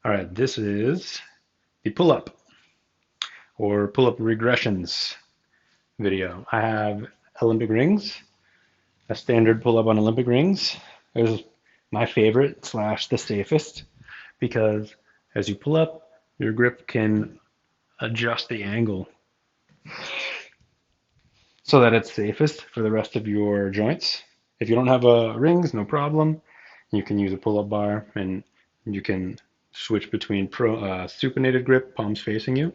All right, this is the pull-up or pull-up regressions video. I have Olympic rings, a standard pull-up on Olympic rings. This is my favorite slash the safest because as you pull up, your grip can adjust the angle so that it's safest for the rest of your joints. If you don't have rings, no problem. You can use a pull-up bar and you can switch between supinated grip, palms facing you.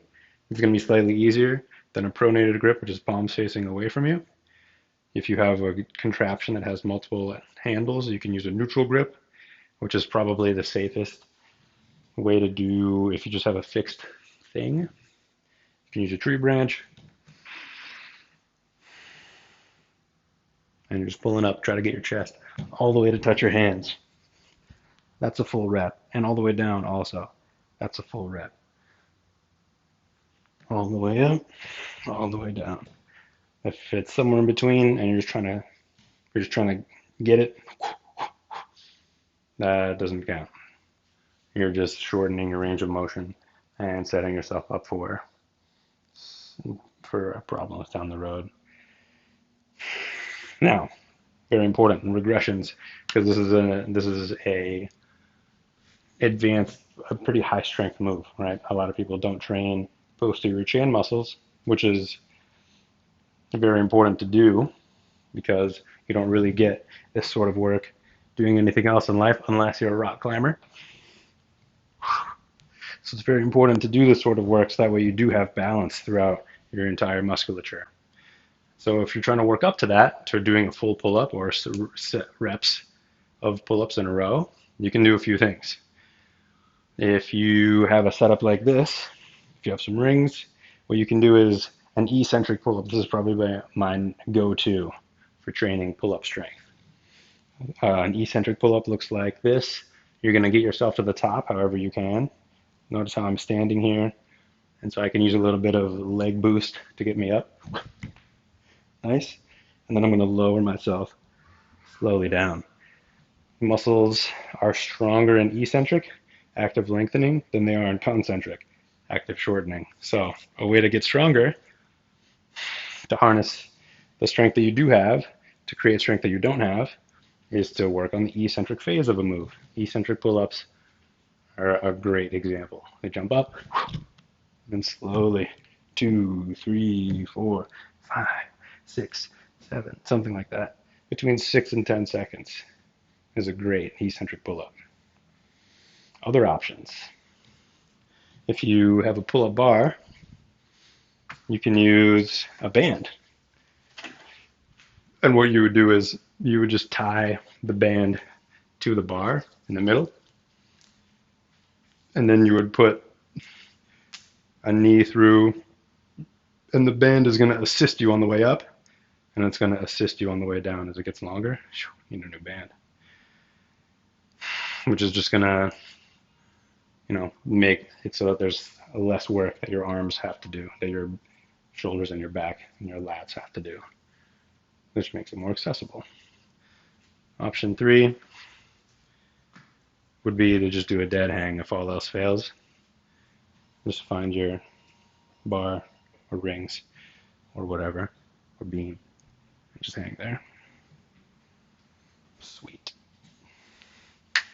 It's going to be slightly easier than a pronated grip, which is palms facing away from you. If you have a contraption that has multiple handles, you can use a neutral grip, which is probably the safest way to do if you just have a fixed thing. You can use a tree branch and you're just pulling up, try to get your chest all the way to touch your hands. That's a full rep. And all the way down also. That's a full rep. All the way up, all the way down. If it's somewhere in between and you're just trying to get it, that doesn't count. You're just shortening your range of motion and setting yourself up for problems down the road. Now, very important regressions because this is a advanced, a pretty high strength move, right? A lot of people don't train posterior chain muscles, which is very important to do because you don't really get this sort of work doing anything else in life unless you're a rock climber. So it's very important to do this sort of work so that way you do have balance throughout your entire musculature. So if you're trying to work up to that, to doing a full pull-up or set reps of pull-ups in a row, you can do a few things. If you have a setup like this, if you have some rings, what you can do is an eccentric pull-up. This is probably my go-to for training pull-up strength. An eccentric pull-up looks like this. You're going to get yourself to the top however you can. Notice how I'm standing here. And so I can use a little bit of leg boost to get me up. Nice. And then I'm going to lower myself slowly down. Muscles are stronger in eccentric, active lengthening, than they are in concentric, active shortening. So a way to get stronger, to harness the strength that you do have, to create strength that you don't have, is to work on the eccentric phase of a move. Eccentric pull-ups are a great example. They jump up, then slowly, 2, 3, 4, 5, 6, 7, something like that. Between 6 and 10 seconds is a great eccentric pull-up. Other options. If you have a pull-up bar, you can use a band. And what you would do is you would just tie the band to the bar in the middle, and then you would put a knee through, and the band is going to assist you on the way up, and it's going to assist you on the way down as it gets longer. You need a new band, which is just going to, make it so that there's less work that your arms have to do, that your shoulders and your back and your lats have to do, which makes it more accessible. Option 3 would be to just do a dead hang if all else fails. Just find your bar or rings or whatever, or beam, and just hang there. Sweet.